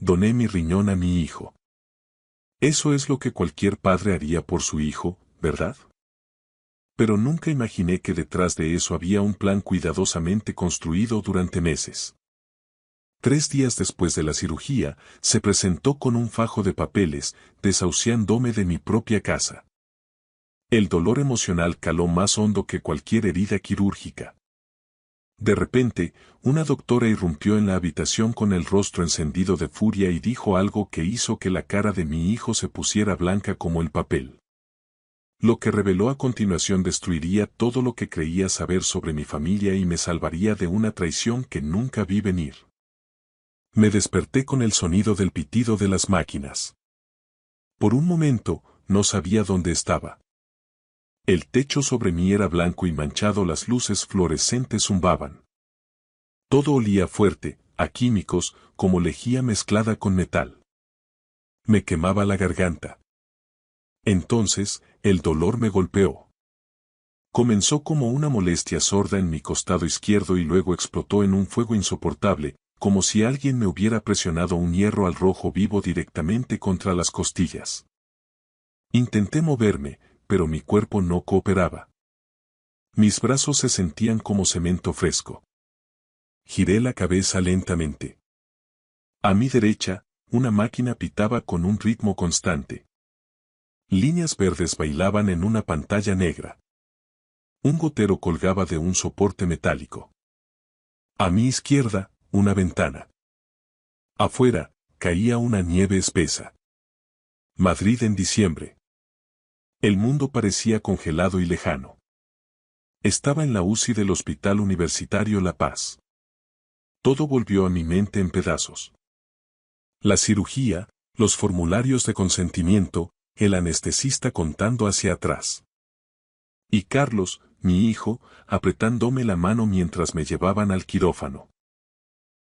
Doné mi riñón a mi hijo. Eso es lo que cualquier padre haría por su hijo, ¿verdad? Pero nunca imaginé que detrás de eso había un plan cuidadosamente construido durante meses. 3 días después de la cirugía, se presentó con un fajo de papeles, desahuciándome de mi propia casa. El dolor emocional caló más hondo que cualquier herida quirúrgica. De repente, una doctora irrumpió en la habitación con el rostro encendido de furia y dijo algo que hizo que la cara de mi hijo se pusiera blanca como el papel. Lo que reveló a continuación destruiría todo lo que creía saber sobre mi familia y me salvaría de una traición que nunca vi venir. Me desperté con el sonido del pitido de las máquinas. Por un momento, no sabía dónde estaba. El techo sobre mí era blanco y manchado, las luces fluorescentes zumbaban. Todo olía fuerte, a químicos, como lejía mezclada con metal. Me quemaba la garganta. Entonces, el dolor me golpeó. Comenzó como una molestia sorda en mi costado izquierdo y luego explotó en un fuego insoportable, como si alguien me hubiera presionado un hierro al rojo vivo directamente contra las costillas. Intenté moverme, pero mi cuerpo no cooperaba. Mis brazos se sentían como cemento fresco. Giré la cabeza lentamente. A mi derecha, una máquina pitaba con un ritmo constante. Líneas verdes bailaban en una pantalla negra. Un gotero colgaba de un soporte metálico. A mi izquierda, una ventana. Afuera, caía una nieve espesa. Madrid en diciembre. El mundo parecía congelado y lejano. Estaba en la UCI del Hospital Universitario La Paz. Todo volvió a mi mente en pedazos. La cirugía, los formularios de consentimiento, el anestesista contando hacia atrás. Y Carlos, mi hijo, apretándome la mano mientras me llevaban al quirófano.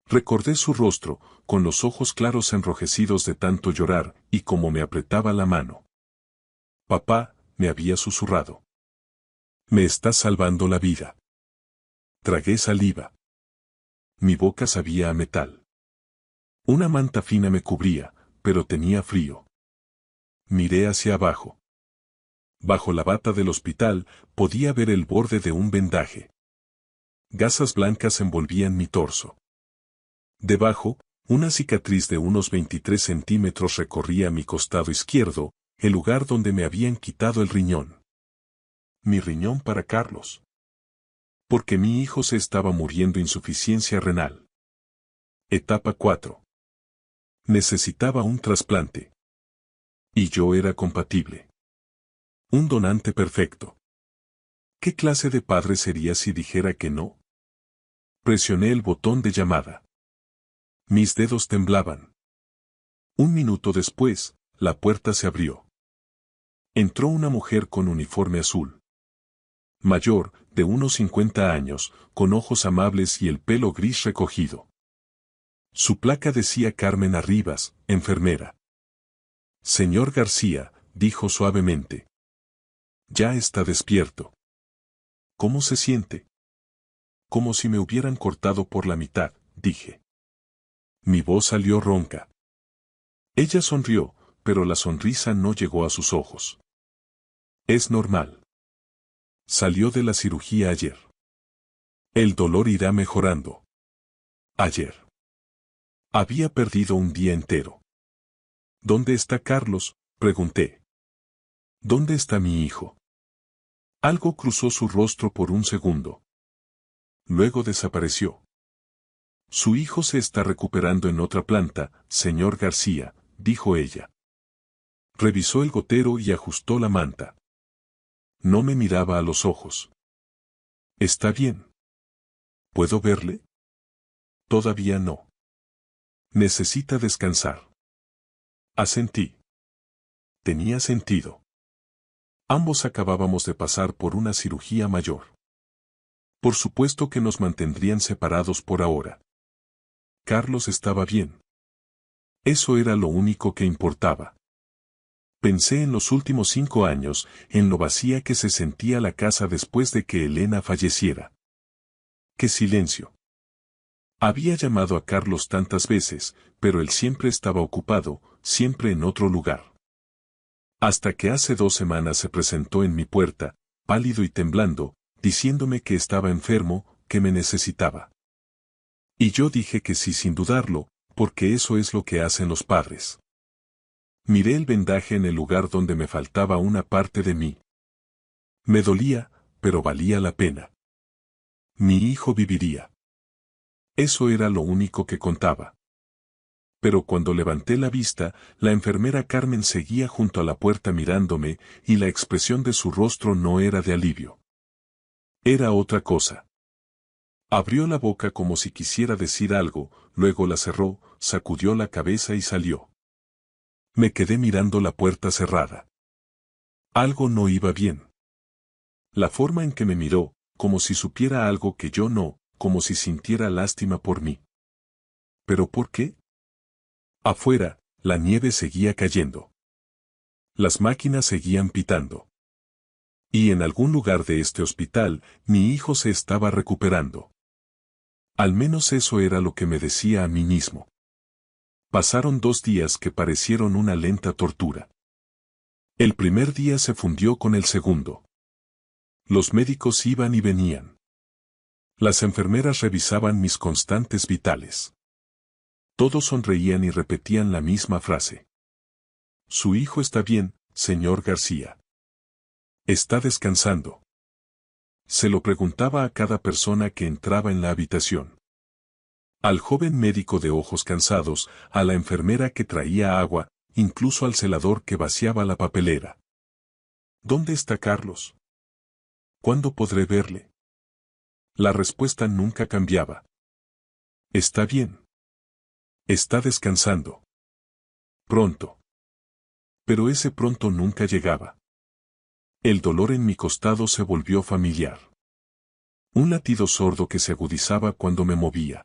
Recordé su rostro, con los ojos claros enrojecidos de tanto llorar, y cómo me apretaba la mano. Papá, me había susurrado. Me estás salvando la vida. Tragué saliva. Mi boca sabía a metal. Una manta fina me cubría, pero tenía frío. Miré hacia abajo. Bajo la bata del hospital, podía ver el borde de un vendaje. Gasas blancas envolvían mi torso. Debajo, una cicatriz de unos 23 centímetros recorría mi costado izquierdo, el lugar donde me habían quitado el riñón. Mi riñón para Carlos. Porque mi hijo se estaba muriendo insuficiencia renal. Etapa 4. Necesitaba un trasplante. Y yo era compatible. Un donante perfecto. ¿Qué clase de padre sería si dijera que no? Presioné el botón de llamada. Mis dedos temblaban. Un minuto después, la puerta se abrió. Entró una mujer con uniforme azul. Mayor, de unos 50 años, con ojos amables y el pelo gris recogido. Su placa decía Carmen Arribas, enfermera. Señor García, dijo suavemente. Ya está despierto. ¿Cómo se siente? Como si me hubieran cortado por la mitad, dije. Mi voz salió ronca. Ella sonrió, pero la sonrisa no llegó a sus ojos. Es normal. Salió de la cirugía ayer. El dolor irá mejorando. Ayer. Había perdido un día entero. ¿Dónde está Carlos?, pregunté. ¿Dónde está mi hijo? Algo cruzó su rostro por un segundo. Luego desapareció. Su hijo se está recuperando en otra planta, señor García, dijo ella. Revisó el gotero y ajustó la manta. No me miraba a los ojos. ¿Está bien? ¿Puedo verle? Todavía no. Necesita descansar. Asentí. Tenía sentido. Ambos acabábamos de pasar por una cirugía mayor. Por supuesto que nos mantendrían separados por ahora. Carlos estaba bien. Eso era lo único que importaba. Pensé en los últimos 5 años, en lo vacía que se sentía la casa después de que Elena falleciera. ¡Qué silencio! Había llamado a Carlos tantas veces, pero él siempre estaba ocupado, siempre en otro lugar. Hasta que hace 2 semanas se presentó en mi puerta, pálido y temblando, diciéndome que estaba enfermo, que me necesitaba. Y yo dije que sí sin dudarlo, porque eso es lo que hacen los padres. Miré el vendaje en el lugar donde me faltaba una parte de mí. Me dolía, pero valía la pena. Mi hijo viviría. Eso era lo único que contaba. Pero cuando levanté la vista, la enfermera Carmen seguía junto a la puerta mirándome, y la expresión de su rostro no era de alivio. Era otra cosa. Abrió la boca como si quisiera decir algo, luego la cerró, sacudió la cabeza y salió. Me quedé mirando la puerta cerrada. Algo no iba bien. La forma en que me miró, como si supiera algo que yo no, como si sintiera lástima por mí. ¿Pero por qué? Afuera, la nieve seguía cayendo. Las máquinas seguían pitando. Y en algún lugar de este hospital, mi hijo se estaba recuperando. Al menos eso era lo que me decía a mí mismo. Pasaron 2 días que parecieron una lenta tortura. El primer día se fundió con el segundo. Los médicos iban y venían. Las enfermeras revisaban mis constantes vitales. Todos sonreían y repetían la misma frase. Su hijo está bien, señor García. Está descansando. Se lo preguntaba a cada persona que entraba en la habitación. Al joven médico de ojos cansados, a la enfermera que traía agua, incluso al celador que vaciaba la papelera. ¿Dónde está Carlos? ¿Cuándo podré verle? La respuesta nunca cambiaba. Está bien. Está descansando. Pronto. Pero ese pronto nunca llegaba. El dolor en mi costado se volvió familiar. Un latido sordo que se agudizaba cuando me movía.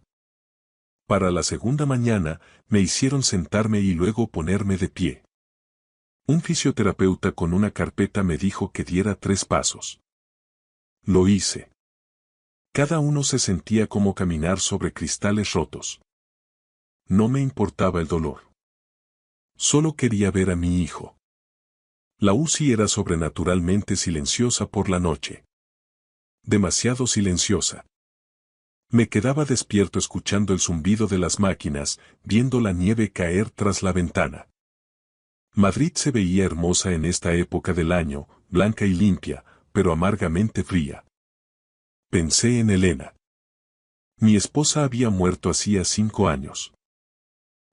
Para la segunda mañana, me hicieron sentarme y luego ponerme de pie. Un fisioterapeuta con una carpeta me dijo que diera 3 pasos. Lo hice. Cada uno se sentía como caminar sobre cristales rotos. No me importaba el dolor. Solo quería ver a mi hijo. La UCI era sobrenaturalmente silenciosa por la noche. Demasiado silenciosa. Me quedaba despierto escuchando el zumbido de las máquinas, viendo la nieve caer tras la ventana. Madrid se veía hermosa en esta época del año, blanca y limpia, pero amargamente fría. Pensé en Elena. Mi esposa había muerto hacía 5 años.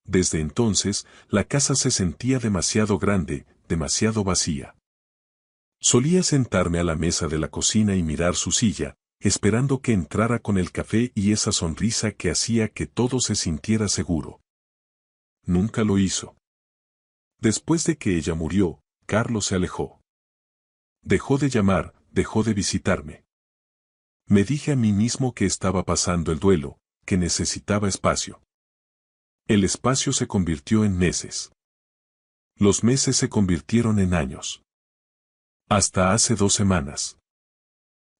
Desde entonces, la casa se sentía demasiado grande, demasiado vacía. Solía sentarme a la mesa de la cocina y mirar su silla, esperando que entrara con el café y esa sonrisa que hacía que todo se sintiera seguro. Nunca lo hizo. Después de que ella murió, Carlos se alejó. Dejó de llamar, dejó de visitarme. Me dije a mí mismo que estaba pasando el duelo, que necesitaba espacio. El espacio se convirtió en meses. Los meses se convirtieron en años. Hasta hace 2 semanas.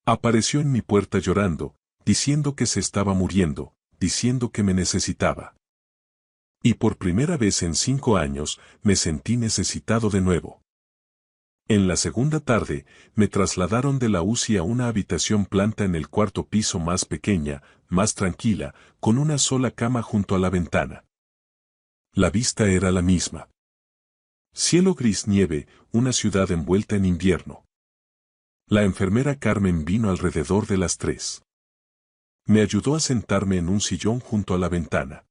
Apareció en mi puerta llorando, diciendo que se estaba muriendo, diciendo que me necesitaba. Y por primera vez en 5 años, me sentí necesitado de nuevo. En la segunda tarde, me trasladaron de la UCI a una habitación planta en el 4.º piso más pequeña, más tranquila, con una sola cama junto a la ventana. La vista era la misma. Cielo gris nieve, una ciudad envuelta en invierno. La enfermera Carmen vino alrededor de las 3. Me ayudó a sentarme en un sillón junto a la ventana.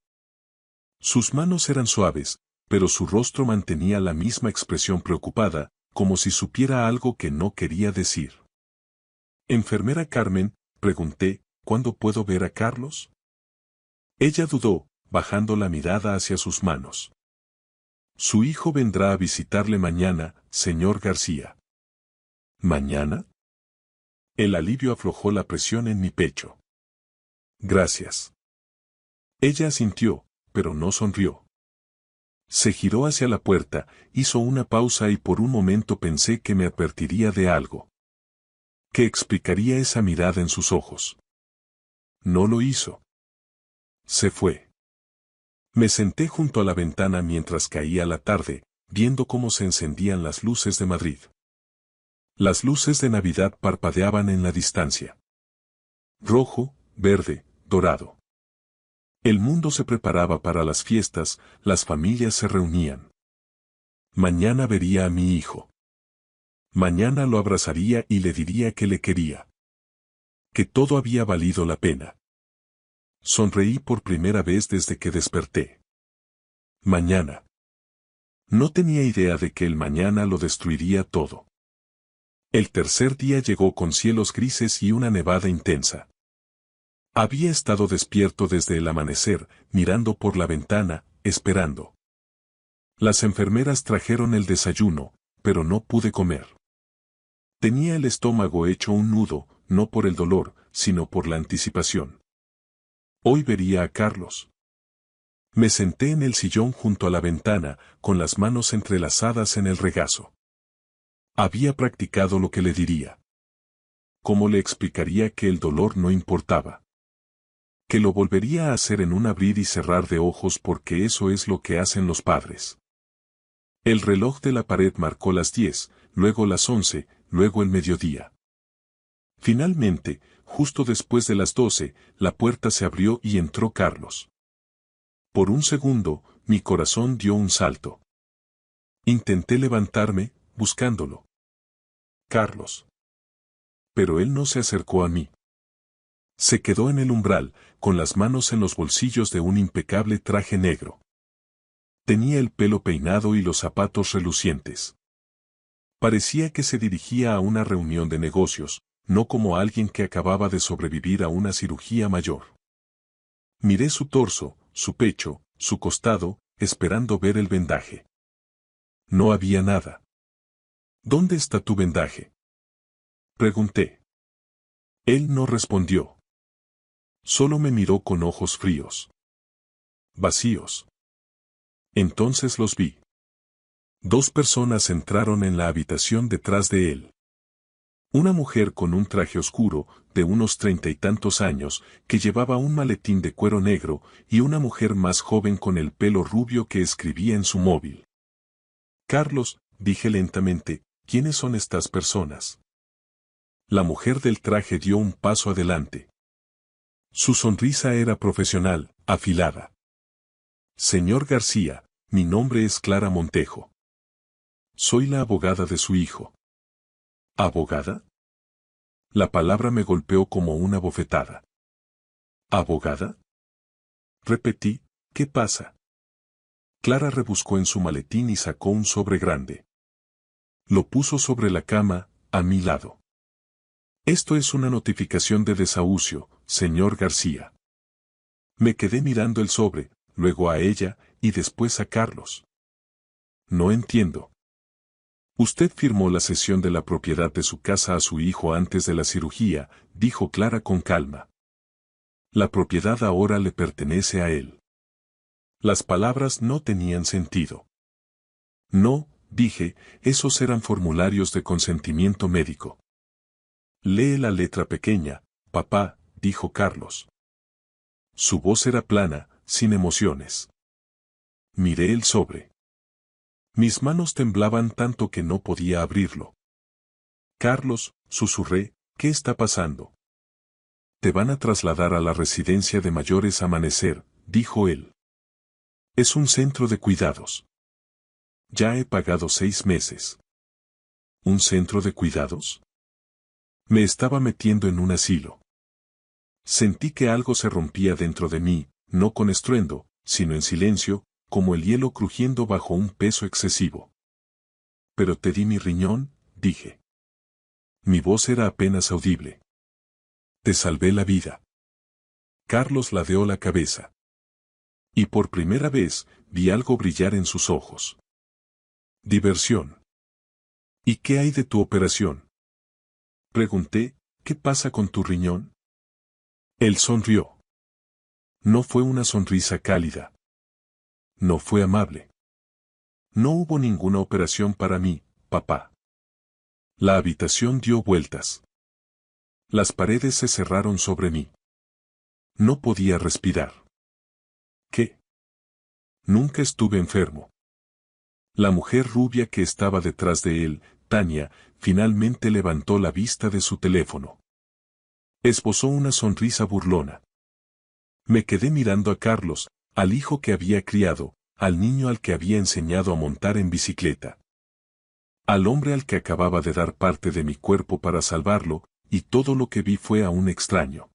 Sus manos eran suaves, pero su rostro mantenía la misma expresión preocupada, como si supiera algo que no quería decir. Enfermera Carmen, pregunté, ¿cuándo puedo ver a Carlos? Ella dudó, bajando la mirada hacia sus manos. Su hijo vendrá a visitarle mañana, señor García. ¿Mañana? El alivio aflojó la presión en mi pecho. Gracias. Ella asintió, pero no sonrió. Se giró hacia la puerta, hizo una pausa y por un momento pensé que me advertiría de algo. ¿Qué explicaría esa mirada en sus ojos? No lo hizo. Se fue. Me senté junto a la ventana mientras caía la tarde, viendo cómo se encendían las luces de Madrid. Las luces de Navidad parpadeaban en la distancia. Rojo, verde, dorado. El mundo se preparaba para las fiestas, las familias se reunían. Mañana vería a mi hijo. Mañana lo abrazaría y le diría que le quería. Que todo había valido la pena. Sonreí por primera vez desde que desperté. Mañana. No tenía idea de que el mañana lo destruiría todo. El tercer día llegó con cielos grises y una nevada intensa. Había estado despierto desde el amanecer, mirando por la ventana, esperando. Las enfermeras trajeron el desayuno, pero no pude comer. Tenía el estómago hecho un nudo, no por el dolor, sino por la anticipación. Hoy vería a Carlos. Me senté en el sillón junto a la ventana, con las manos entrelazadas en el regazo. Había practicado lo que le diría. ¿Cómo le explicaría que el dolor no importaba? Que lo volvería a hacer en un abrir y cerrar de ojos porque eso es lo que hacen los padres. El reloj de la pared marcó las 10, luego las 11, luego el mediodía. Finalmente, justo después de las 12, la puerta se abrió y entró Carlos. Por un segundo, mi corazón dio un salto. Intenté levantarme, buscándolo. Carlos. Pero él no se acercó a mí. Se quedó en el umbral, con las manos en los bolsillos de un impecable traje negro. Tenía el pelo peinado y los zapatos relucientes. Parecía que se dirigía a una reunión de negocios, no como alguien que acababa de sobrevivir a una cirugía mayor. Miré su torso, su pecho, su costado, esperando ver el vendaje. No había nada. ¿Dónde está tu vendaje?, pregunté. Él no respondió. Solo me miró con ojos fríos. Vacíos. Entonces los vi. Dos personas entraron en la habitación detrás de él. Una mujer con un traje oscuro, de unos 30 y tantos años, que llevaba un maletín de cuero negro, y una mujer más joven con el pelo rubio que escribía en su móvil. Carlos, dije lentamente, ¿quiénes son estas personas? La mujer del traje dio un paso adelante. Su sonrisa era profesional, afilada. Señor García, mi nombre es Clara Montejo. Soy la abogada de su hijo. ¿Abogada? La palabra me golpeó como una bofetada. ¿Abogada? Repetí, ¿qué pasa? Clara rebuscó en su maletín y sacó un sobre grande. Lo puso sobre la cama, a mi lado. Esto es una notificación de desahucio, señor García. Me quedé mirando el sobre, luego a ella, y después a Carlos. No entiendo. Usted firmó la cesión de la propiedad de su casa a su hijo antes de la cirugía, dijo Clara con calma. La propiedad ahora le pertenece a él. Las palabras no tenían sentido. No, dije, esos eran formularios de consentimiento médico. Lee la letra pequeña, papá, dijo Carlos. Su voz era plana, sin emociones. Miré el sobre. Mis manos temblaban tanto que no podía abrirlo. Carlos, susurré, ¿qué está pasando? Te van a trasladar a la residencia de mayores Amanecer, dijo él. Es un centro de cuidados. Ya he pagado 6 meses. ¿Un centro de cuidados? Me estaba metiendo en un asilo. Sentí que algo se rompía dentro de mí, no con estruendo, sino en silencio, como el hielo crujiendo bajo un peso excesivo. Pero te di mi riñón, dije. Mi voz era apenas audible. Te salvé la vida. Carlos ladeó la cabeza. Y por primera vez, vi algo brillar en sus ojos. Diversión. ¿Y qué hay de tu operación? Pregunté, ¿qué pasa con tu riñón? Él sonrió. No fue una sonrisa cálida. No fue amable. No hubo ninguna operación para mí, papá. La habitación dio vueltas. Las paredes se cerraron sobre mí. No podía respirar. ¿Qué? Nunca estuve enfermo. La mujer rubia que estaba detrás de él, Tania, finalmente levantó la vista de su teléfono. Esbozó una sonrisa burlona. Me quedé mirando a Carlos, al hijo que había criado, al niño al que había enseñado a montar en bicicleta. Al hombre al que acababa de dar parte de mi cuerpo para salvarlo, y todo lo que vi fue a un extraño.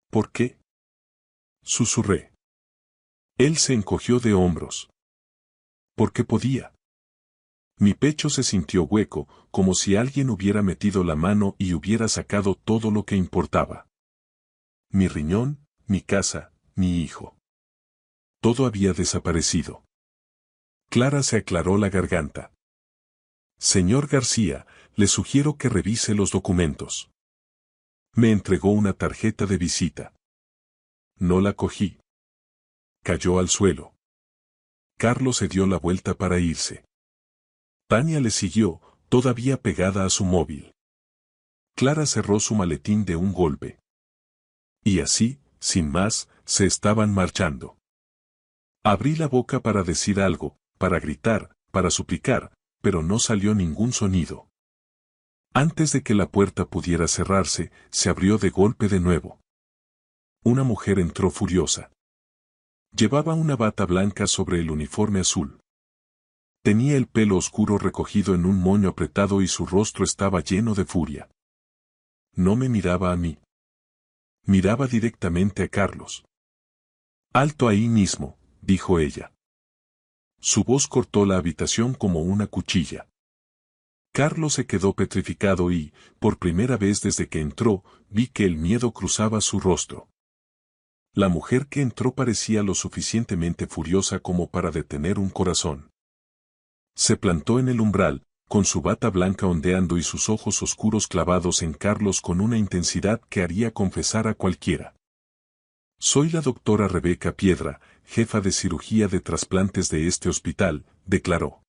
¿Por qué? Susurré. Él se encogió de hombros. Porque podía. Mi pecho se sintió hueco, como si alguien hubiera metido la mano y hubiera sacado todo lo que importaba. Mi riñón, mi casa, mi hijo. Todo había desaparecido. Clara se aclaró la garganta. Señor García, le sugiero que revise los documentos. Me entregó una tarjeta de visita. No la cogí. Cayó al suelo. Carlos se dio la vuelta para irse. Tania le siguió, todavía pegada a su móvil. Clara cerró su maletín de un golpe. Y así, sin más, se estaban marchando. Abrí la boca para decir algo, para gritar, para suplicar, pero no salió ningún sonido. Antes de que la puerta pudiera cerrarse, se abrió de golpe de nuevo. Una mujer entró furiosa. Llevaba una bata blanca sobre el uniforme azul. Tenía el pelo oscuro recogido en un moño apretado y su rostro estaba lleno de furia. No me miraba a mí. Miraba directamente a Carlos. «Alto ahí mismo», dijo ella. Su voz cortó la habitación como una cuchilla. Carlos se quedó petrificado y, por primera vez desde que entró, vi que el miedo cruzaba su rostro. La mujer que entró parecía lo suficientemente furiosa como para detener un corazón. Se plantó en el umbral, con su bata blanca ondeando y sus ojos oscuros clavados en Carlos con una intensidad que haría confesar a cualquiera. «Soy la doctora Rebeca Piedra, jefa de cirugía de trasplantes de este hospital», declaró.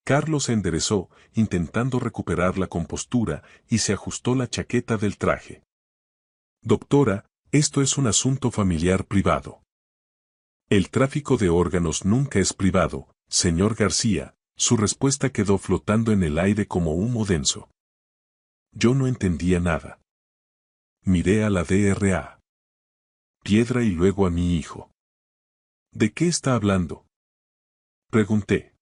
Carlos se enderezó, intentando recuperar la compostura, y se ajustó la chaqueta del traje. «Doctora, esto es un asunto familiar privado». «El tráfico de órganos nunca es privado, señor García», su respuesta quedó flotando en el aire como humo denso. Yo no entendía nada. Miré a la DRA. Piedra y luego a mi hijo. «¿De qué está hablando?», pregunté.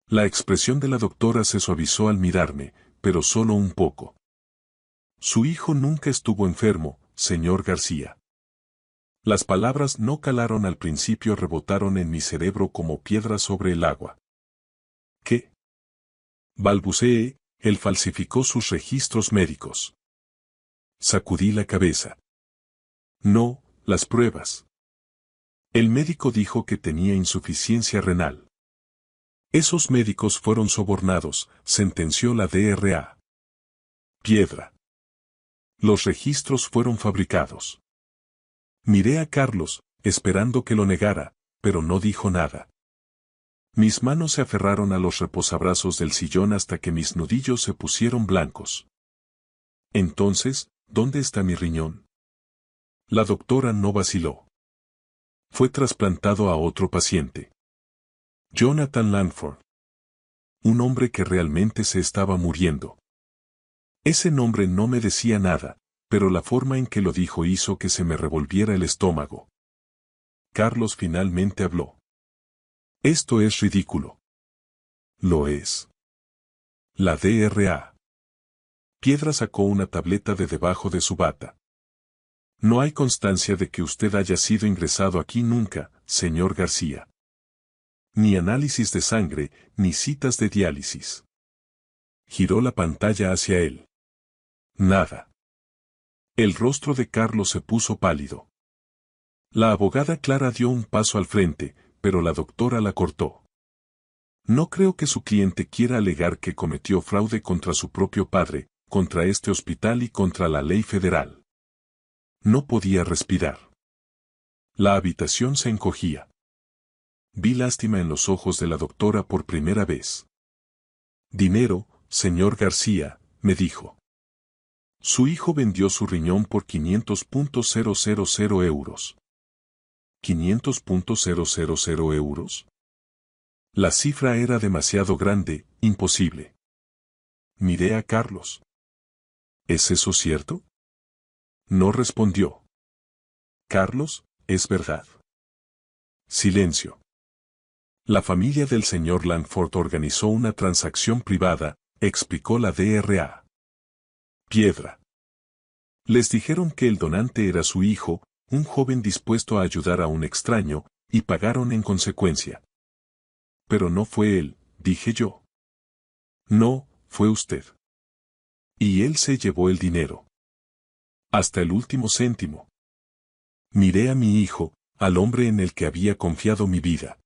La expresión de la doctora se suavizó al mirarme, pero solo un poco. «Su hijo nunca estuvo enfermo, señor García». Las palabras no calaron al principio, rebotaron en mi cerebro como piedras sobre el agua. «¿Qué?», balbuceé, «él falsificó sus registros médicos». Sacudí la cabeza. «No, las pruebas». «El médico dijo que tenía insuficiencia renal». «Esos médicos fueron sobornados», sentenció la DRA. Piedra. «Los registros fueron fabricados». Miré a Carlos, esperando que lo negara, pero no dijo nada. Mis manos se aferraron a los reposabrazos del sillón hasta que mis nudillos se pusieron blancos. «Entonces, ¿dónde está mi riñón?». La doctora no vaciló. «Fue trasplantado a otro paciente. Jonathan Langford. Un hombre que realmente se estaba muriendo». Ese nombre no me decía nada, pero la forma en que lo dijo hizo que se me revolviera el estómago. Carlos finalmente habló. «Esto es ridículo». «Lo es». La DRA. Piedra sacó una tableta de debajo de su bata. «No hay constancia de que usted haya sido ingresado aquí nunca, señor García. Ni análisis de sangre, ni citas de diálisis». Giró la pantalla hacia él. «Nada». El rostro de Carlos se puso pálido. La abogada Clara dio un paso al frente, pero la doctora la cortó. «No creo que su cliente quiera alegar que cometió fraude contra su propio padre, contra este hospital y contra la ley federal». No podía respirar. La habitación se encogía. Vi lástima en los ojos de la doctora por primera vez. «Dinero, señor García», me dijo. «Su hijo vendió su riñón por 500.000 euros». €500.000. La cifra era demasiado grande, imposible. Miré a Carlos. ¿Es eso cierto? No respondió. Carlos, es verdad. Silencio. La familia del señor Langford organizó una transacción privada, explicó la DRA. Piedra. Les dijeron que el donante era su hijo, un joven dispuesto a ayudar a un extraño, y pagaron en consecuencia. Pero no fue él, dije yo. No, fue usted. Y él se llevó el dinero. Hasta el último céntimo. Miré a mi hijo, al hombre en el que había confiado mi vida.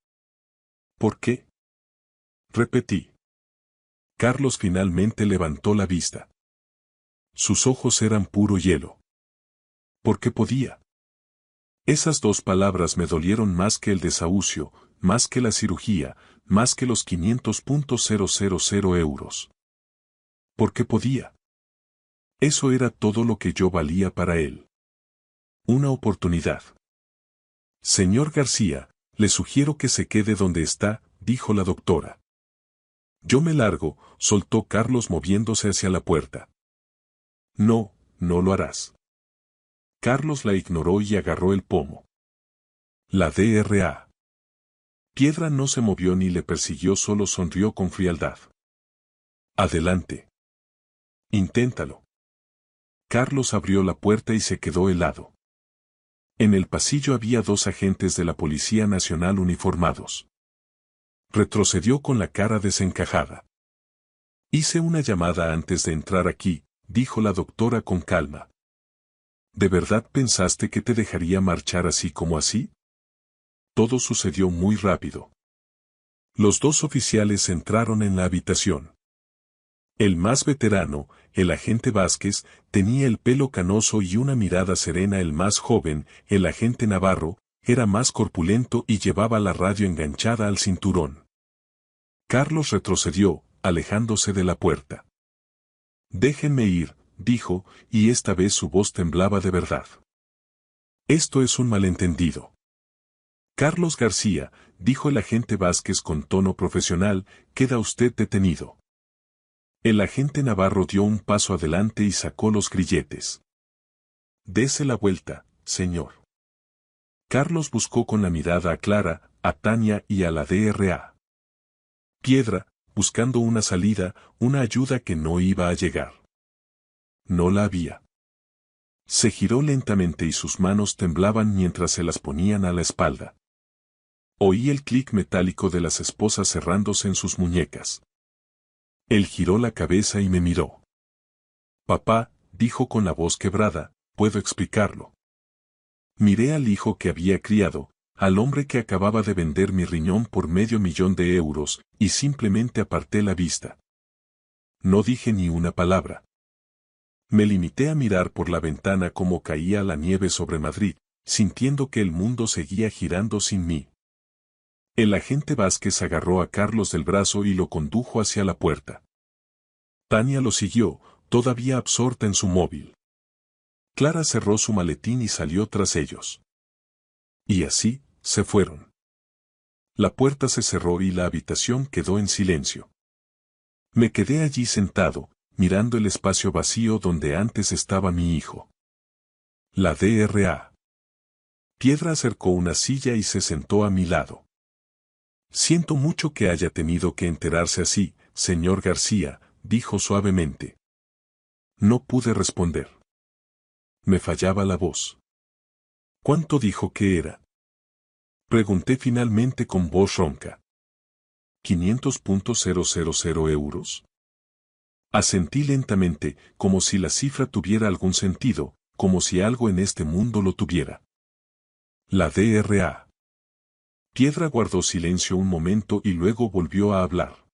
¿Por qué? Repetí. Carlos finalmente levantó la vista. Sus ojos eran puro hielo. ¿Por qué podía? Esas dos palabras me dolieron más que el desahucio, más que la cirugía, más que los €500.000. ¿Por qué podía? Eso era todo lo que yo valía para él. Una oportunidad. Señor García, le sugiero que se quede donde está, dijo la doctora. Yo me largo, soltó Carlos moviéndose hacia la puerta. No, no lo harás. Carlos la ignoró y agarró el pomo. La DRA. Piedra no se movió ni le persiguió, solo sonrió con frialdad. Adelante. Inténtalo. Carlos abrió la puerta y se quedó helado. En el pasillo había dos agentes de la Policía Nacional uniformados. Retrocedió con la cara desencajada. Hice una llamada antes de entrar aquí, dijo la doctora con calma. ¿De verdad pensaste que te dejaría marchar así como así? Todo sucedió muy rápido. Los dos oficiales entraron en la habitación. El más veterano, el agente Vázquez, tenía el pelo canoso y una mirada serena. El más joven, el agente Navarro, era más corpulento y llevaba la radio enganchada al cinturón. Carlos retrocedió, alejándose de la puerta. Déjenme ir, dijo, y esta vez su voz temblaba de verdad. Esto es un malentendido. Carlos García, dijo el agente Vázquez con tono profesional, queda usted detenido. El agente Navarro dio un paso adelante y sacó los grilletes. Dese la vuelta, señor. Carlos buscó con la mirada a Clara, a Tania y a la DRA. Piedra, buscando una salida, una ayuda que no iba a llegar. No la había. Se giró lentamente y sus manos temblaban mientras se las ponían a la espalda. Oí el clic metálico de las esposas cerrándose en sus muñecas. Él giró la cabeza y me miró. Papá, dijo con la voz quebrada, puedo explicarlo. Miré al hijo que había criado, al hombre que acababa de vender mi riñón por €500,000, y simplemente aparté la vista. No dije ni una palabra. Me limité a mirar por la ventana cómo caía la nieve sobre Madrid, sintiendo que el mundo seguía girando sin mí. El agente Vázquez agarró a Carlos del brazo y lo condujo hacia la puerta. Tania lo siguió, todavía absorta en su móvil. Clara cerró su maletín y salió tras ellos. Y así, se fueron. La puerta se cerró y la habitación quedó en silencio. Me quedé allí sentado, mirando el espacio vacío donde antes estaba mi hijo. La DRA. Piedra acercó una silla y se sentó a mi lado. Siento mucho que haya tenido que enterarse así, señor García, dijo suavemente. No pude responder. Me fallaba la voz. ¿Cuánto dijo que era? Pregunté finalmente con voz ronca. €500.000. Asentí lentamente, como si la cifra tuviera algún sentido, como si algo en este mundo lo tuviera. La DRA. Piedra guardó silencio un momento y luego volvió a hablar.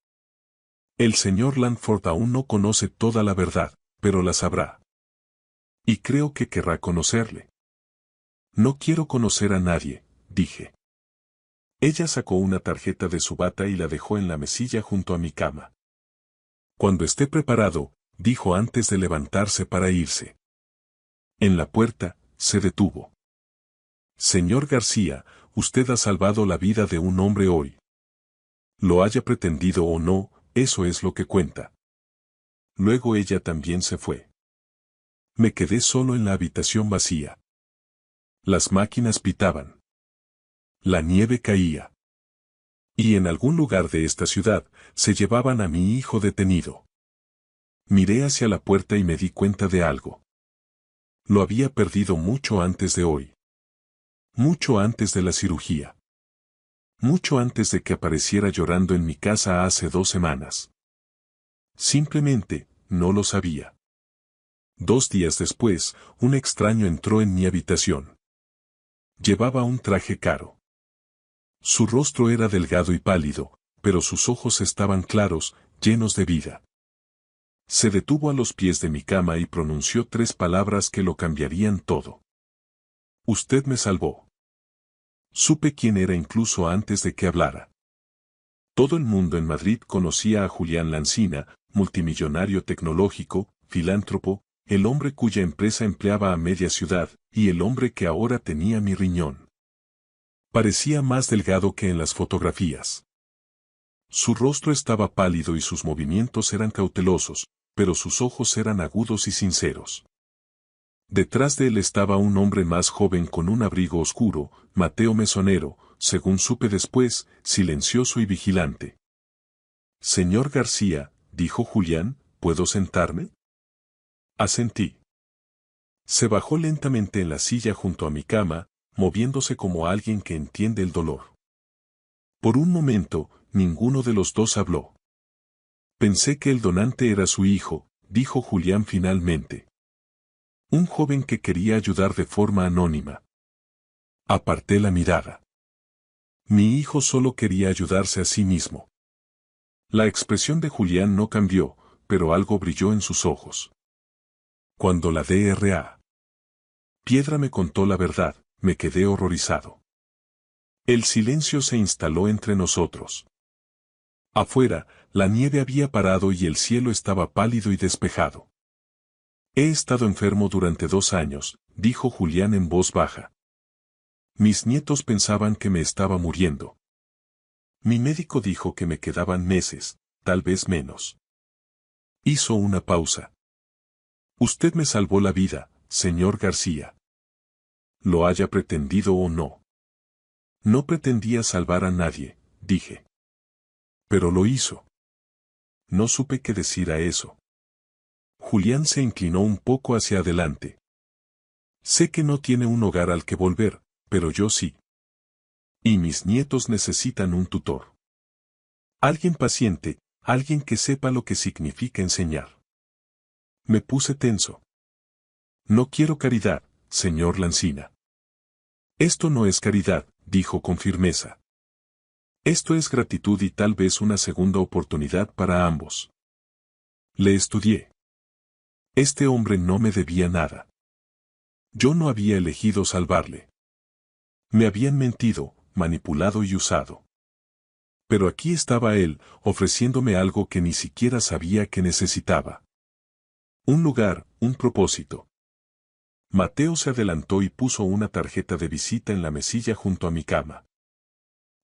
El señor Langford aún no conoce toda la verdad, pero la sabrá. Y creo que querrá conocerle. No quiero conocer a nadie, dije. Ella sacó una tarjeta de su bata y la dejó en la mesilla junto a mi cama. Cuando esté preparado, dijo antes de levantarse para irse. En la puerta, se detuvo. Señor García, usted ha salvado la vida de un hombre hoy. Lo haya pretendido o no, eso es lo que cuenta. Luego ella también se fue. Me quedé solo en la habitación vacía. Las máquinas pitaban. La nieve caía. Y en algún lugar de esta ciudad, se llevaban a mi hijo detenido. Miré hacia la puerta y me di cuenta de algo. Lo había perdido mucho antes de hoy. Mucho antes de la cirugía. Mucho antes de que apareciera llorando en mi casa hace 2 semanas. Simplemente, no lo sabía. 2 días después, un extraño entró en mi habitación. Llevaba un traje caro. Su rostro era delgado y pálido, pero sus ojos estaban claros, llenos de vida. Se detuvo a los pies de mi cama y pronunció 3 palabras que lo cambiarían todo. Usted me salvó. Supe quién era incluso antes de que hablara. Todo el mundo en Madrid conocía a Julián Lancina, multimillonario tecnológico, filántropo, el hombre cuya empresa empleaba a media ciudad, y el hombre que ahora tenía mi riñón. Parecía más delgado que en las fotografías. Su rostro estaba pálido y sus movimientos eran cautelosos, pero sus ojos eran agudos y sinceros. Detrás de él estaba un hombre más joven con un abrigo oscuro, Mateo Mesonero, según supe después, silencioso y vigilante. Señor García, dijo Julián, ¿puedo sentarme? Asentí. Se bajó lentamente en la silla junto a mi cama, moviéndose como alguien que entiende el dolor. Por un momento, ninguno de los dos habló. Pensé que el donante era su hijo, dijo Julián finalmente. Un joven que quería ayudar de forma anónima. Aparté la mirada. Mi hijo solo quería ayudarse a sí mismo. La expresión de Julián no cambió, pero algo brilló en sus ojos. Cuando la Dra. Piedra me contó la verdad, me quedé horrorizado. El silencio se instaló entre nosotros. Afuera, la nieve había parado y el cielo estaba pálido y despejado. He estado enfermo durante 2 años, dijo Julián en voz baja. Mis nietos pensaban que me estaba muriendo. Mi médico dijo que me quedaban meses, tal vez menos. Hizo una pausa. Usted me salvó la vida, señor García. Lo haya pretendido o no. No pretendía salvar a nadie, dije. Pero lo hizo. No supe qué decir a eso. Julián se inclinó un poco hacia adelante. Sé que no tiene un hogar al que volver, pero yo sí. Y mis nietos necesitan un tutor. Alguien paciente, alguien que sepa lo que significa enseñar. Me puse tenso. No quiero caridad, señor Lancina. Esto no es caridad, dijo con firmeza. Esto es gratitud y tal vez una segunda oportunidad para ambos. Le estudié. Este hombre no me debía nada. Yo no había elegido salvarle. Me habían mentido, manipulado y usado. Pero aquí estaba él, ofreciéndome algo que ni siquiera sabía que necesitaba. Un lugar, un propósito. Mateo se adelantó y puso una tarjeta de visita en la mesilla junto a mi cama.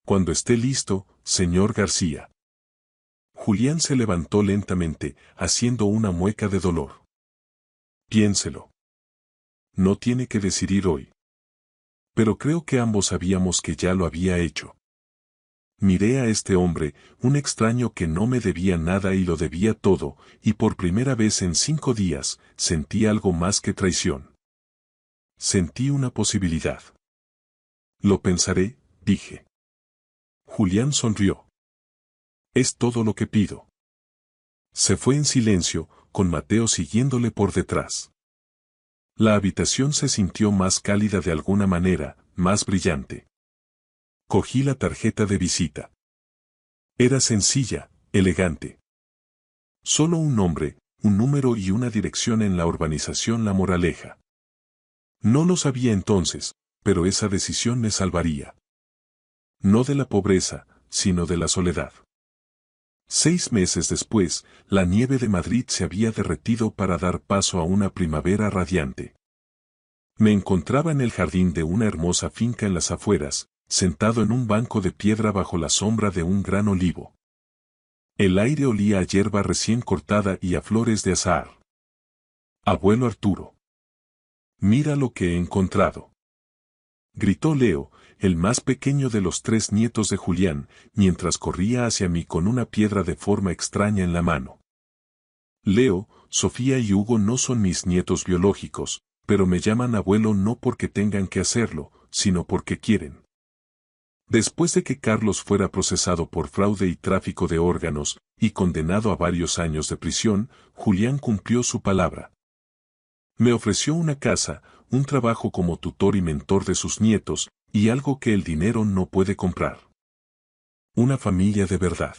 Cuando esté listo, señor García. Julián se levantó lentamente, haciendo una mueca de dolor. Piénselo. No tiene que decidir hoy. Pero creo que ambos sabíamos que ya lo había hecho. Miré a este hombre, un extraño que no me debía nada y lo debía todo, y por primera vez en 5 días, sentí algo más que traición. Sentí una posibilidad. Lo pensaré, dije. Julián sonrió. Es todo lo que pido. Se fue en silencio, con Mateo siguiéndole por detrás. La habitación se sintió más cálida de alguna manera, más brillante. Cogí la tarjeta de visita. Era sencilla, elegante. Solo un nombre, un número y una dirección en la urbanización La Moraleja. No lo sabía entonces, pero esa decisión me salvaría. No de la pobreza, sino de la soledad. 6 meses después, la nieve de Madrid se había derretido para dar paso a una primavera radiante. Me encontraba en el jardín de una hermosa finca en las afueras, sentado en un banco de piedra bajo la sombra de un gran olivo. El aire olía a hierba recién cortada y a flores de azahar. Abuelo Arturo. Mira lo que he encontrado. Gritó Leo, el más pequeño de los 3 nietos de Julián, mientras corría hacia mí con una piedra de forma extraña en la mano. Leo, Sofía y Hugo no son mis nietos biológicos, pero me llaman abuelo no porque tengan que hacerlo, sino porque quieren. Después de que Carlos fuera procesado por fraude y tráfico de órganos, y condenado a varios años de prisión, Julián cumplió su palabra. Me ofreció una casa, un trabajo como tutor y mentor de sus nietos, y algo que el dinero no puede comprar. Una familia de verdad.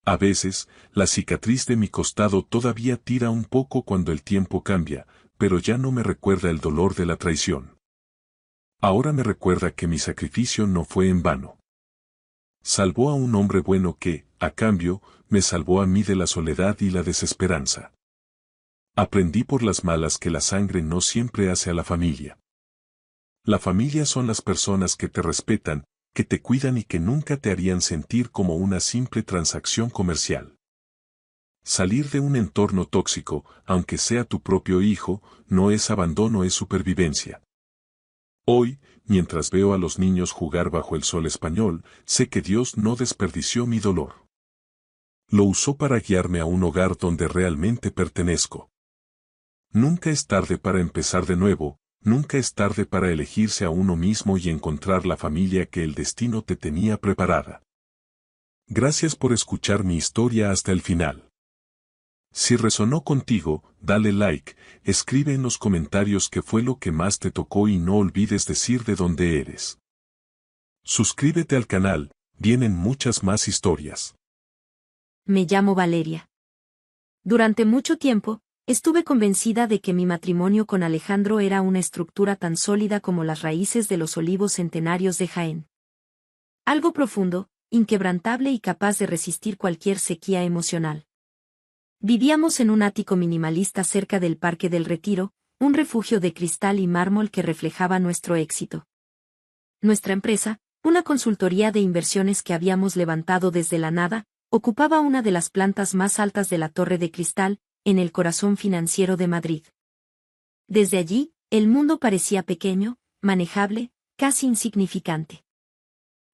A veces, la cicatriz de mi costado todavía tira un poco cuando el tiempo cambia, pero ya no me recuerda el dolor de la traición. Ahora me recuerda que mi sacrificio no fue en vano. Salvó a un hombre bueno que, a cambio, me salvó a mí de la soledad y la desesperanza. Aprendí por las malas que la sangre no siempre hace a la familia. La familia son las personas que te respetan, que te cuidan y que nunca te harían sentir como una simple transacción comercial. Salir de un entorno tóxico, aunque sea tu propio hijo, no es abandono, es supervivencia. Hoy, mientras veo a los niños jugar bajo el sol español, sé que Dios no desperdició mi dolor. Lo usó para guiarme a un hogar donde realmente pertenezco. Nunca es tarde para empezar de nuevo, nunca es tarde para elegirse a uno mismo y encontrar la familia que el destino te tenía preparada. Gracias por escuchar mi historia hasta el final. Si resonó contigo, dale like, escribe en los comentarios qué fue lo que más te tocó y no olvides decir de dónde eres. Suscríbete al canal, vienen muchas más historias. Me llamo Valeria. Durante mucho tiempo, estuve convencida de que mi matrimonio con Alejandro era una estructura tan sólida como las raíces de los olivos centenarios de Jaén. Algo profundo, inquebrantable y capaz de resistir cualquier sequía emocional. Vivíamos en un ático minimalista cerca del Parque del Retiro, un refugio de cristal y mármol que reflejaba nuestro éxito. Nuestra empresa, una consultoría de inversiones que habíamos levantado desde la nada, ocupaba una de las plantas más altas de la Torre de Cristal, en el corazón financiero de Madrid. Desde allí, el mundo parecía pequeño, manejable, casi insignificante.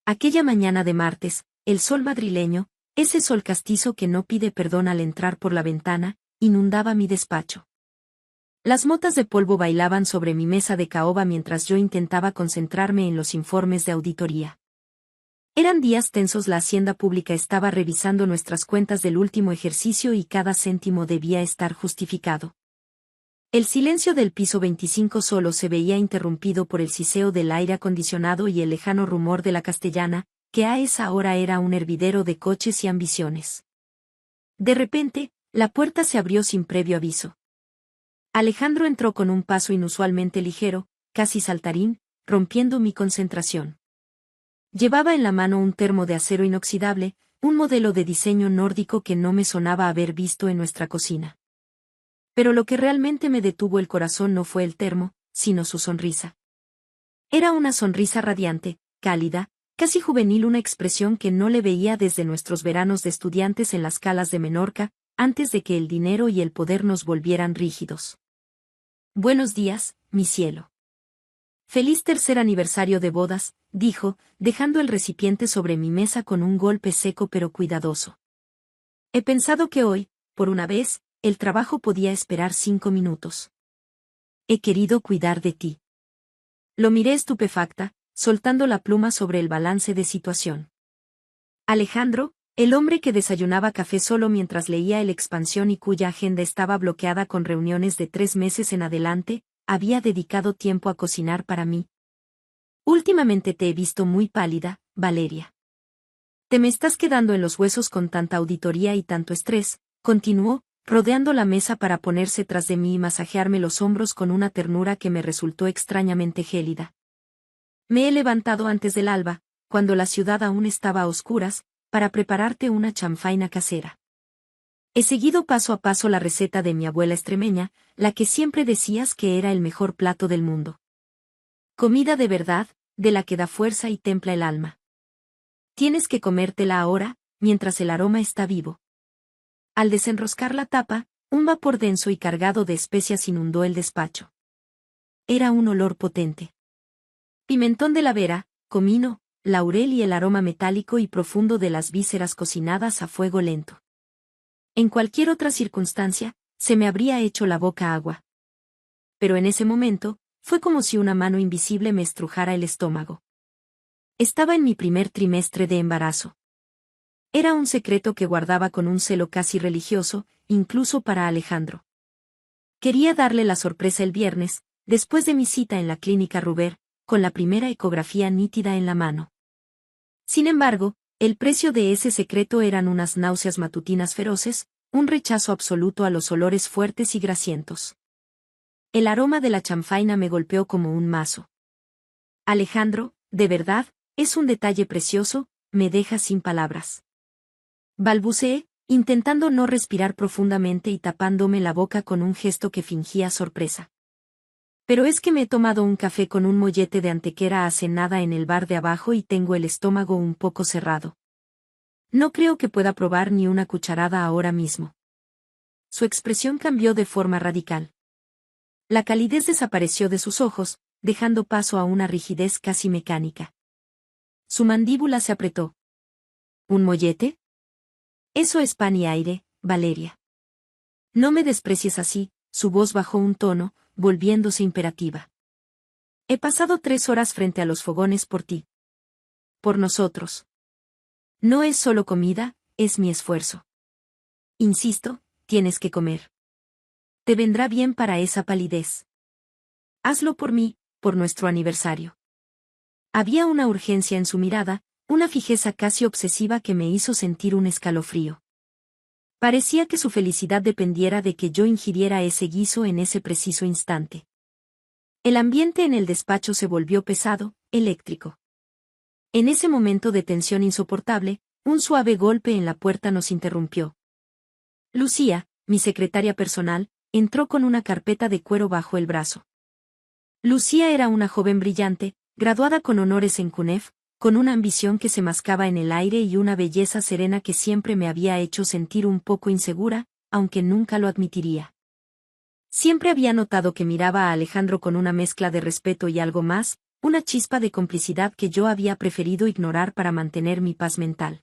Aquella mañana de martes, el sol madrileño, ese sol castizo que no pide perdón al entrar por la ventana, inundaba mi despacho. Las motas de polvo bailaban sobre mi mesa de caoba mientras yo intentaba concentrarme en los informes de auditoría. Eran días tensos, la hacienda pública estaba revisando nuestras cuentas del último ejercicio y cada céntimo debía estar justificado. El silencio del piso 25 solo se veía interrumpido por el siseo del aire acondicionado y el lejano rumor de la Castellana, que a esa hora era un hervidero de coches y ambiciones. De repente, la puerta se abrió sin previo aviso. Alejandro entró con un paso inusualmente ligero, casi saltarín, rompiendo mi concentración. Llevaba en la mano un termo de acero inoxidable, un modelo de diseño nórdico que no me sonaba haber visto en nuestra cocina. Pero lo que realmente me detuvo el corazón no fue el termo, sino su sonrisa. Era una sonrisa radiante, cálida, casi juvenil, una expresión que no le veía desde nuestros veranos de estudiantes en las calas de Menorca, antes de que el dinero y el poder nos volvieran rígidos. Buenos días, mi cielo. Feliz 3er aniversario de bodas, dijo, dejando el recipiente sobre mi mesa con un golpe seco pero cuidadoso. He pensado que hoy, por una vez, el trabajo podía esperar 5 minutos. He querido cuidar de ti. Lo miré estupefacta, soltando la pluma sobre el balance de situación. Alejandro, el hombre que desayunaba café solo mientras leía El Expansión y cuya agenda estaba bloqueada con reuniones de 3 meses en adelante, había dedicado tiempo a cocinar para mí. Últimamente te he visto muy pálida, Valeria. Te me estás quedando en los huesos con tanta auditoría y tanto estrés, continuó, rodeando la mesa para ponerse tras de mí y masajearme los hombros con una ternura que me resultó extrañamente gélida. Me he levantado antes del alba, cuando la ciudad aún estaba a oscuras, para prepararte una chanfaina casera. He seguido paso a paso la receta de mi abuela extremeña, la que siempre decías que era el mejor plato del mundo. Comida de verdad, de la que da fuerza y templa el alma. Tienes que comértela ahora, mientras el aroma está vivo. Al desenroscar la tapa, un vapor denso y cargado de especias inundó el despacho. Era un olor potente. Pimentón de la vera, comino, laurel y el aroma metálico y profundo de las vísceras cocinadas a fuego lento. En cualquier otra circunstancia, se me habría hecho la boca agua. Pero en ese momento, fue como si una mano invisible me estrujara el estómago. Estaba en mi primer trimestre de embarazo. Era un secreto que guardaba con un celo casi religioso, incluso para Alejandro. Quería darle la sorpresa el viernes, después de mi cita en la clínica Ruber, con la primera ecografía nítida en la mano. Sin embargo, el precio de ese secreto eran unas náuseas matutinas feroces, un rechazo absoluto a los olores fuertes y grasientos. El aroma de la chanfaina me golpeó como un mazo. Alejandro, de verdad, es un detalle precioso, me deja sin palabras. Balbuceé, intentando no respirar profundamente y tapándome la boca con un gesto que fingía sorpresa. Pero es que me he tomado un café con un mollete de antequera hace nada en el bar de abajo y tengo el estómago un poco cerrado. No creo que pueda probar ni una cucharada ahora mismo. Su expresión cambió de forma radical. La calidez desapareció de sus ojos, dejando paso a una rigidez casi mecánica. Su mandíbula se apretó. ¿Un mollete? Eso es pan y aire, Valeria. No me desprecies así, su voz bajó un tono, volviéndose imperativa. He pasado 3 horas frente a los fogones por ti. Por nosotros. No es solo comida, es mi esfuerzo. Insisto, tienes que comer. Te vendrá bien para esa palidez. Hazlo por mí, por nuestro aniversario. Había una urgencia en su mirada, una fijeza casi obsesiva que me hizo sentir un escalofrío. Parecía que su felicidad dependiera de que yo ingiriera ese guiso en ese preciso instante. El ambiente en el despacho se volvió pesado, eléctrico. En ese momento de tensión insoportable, un suave golpe en la puerta nos interrumpió. Lucía, mi secretaria personal, entró con una carpeta de cuero bajo el brazo. Lucía era una joven brillante, graduada con honores en CUNEF, con una ambición que se mascaba en el aire y una belleza serena que siempre me había hecho sentir un poco insegura, aunque nunca lo admitiría. Siempre había notado que miraba a Alejandro con una mezcla de respeto y algo más, una chispa de complicidad que yo había preferido ignorar para mantener mi paz mental.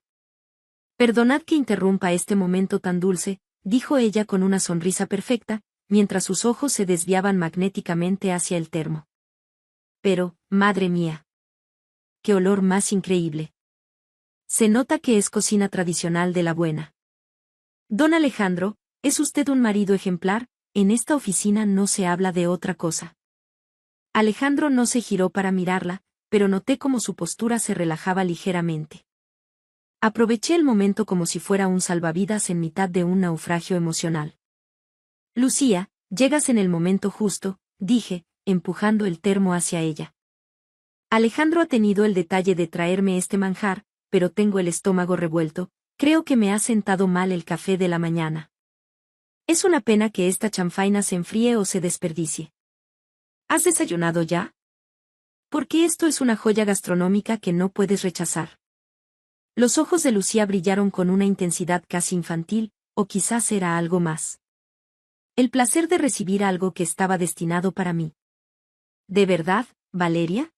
Perdonad que interrumpa este momento tan dulce, dijo ella con una sonrisa perfecta, mientras sus ojos se desviaban magnéticamente hacia el termo. Pero, madre mía. ¡Qué olor más increíble! Se nota que es cocina tradicional de la buena. Don Alejandro, ¿es usted un marido ejemplar? En esta oficina no se habla de otra cosa. Alejandro no se giró para mirarla, pero noté cómo su postura se relajaba ligeramente. Aproveché el momento como si fuera un salvavidas en mitad de un naufragio emocional. Lucía, llegas en el momento justo, dije, empujando el termo hacia ella. Alejandro ha tenido el detalle de traerme este manjar, pero tengo el estómago revuelto, creo que me ha sentado mal el café de la mañana. Es una pena que esta chanfaina se enfríe o se desperdicie. ¿Has desayunado ya? Porque esto es una joya gastronómica que no puedes rechazar. Los ojos de Lucía brillaron con una intensidad casi infantil, o quizás era algo más. El placer de recibir algo que estaba destinado para mí. ¿De verdad, Valeria?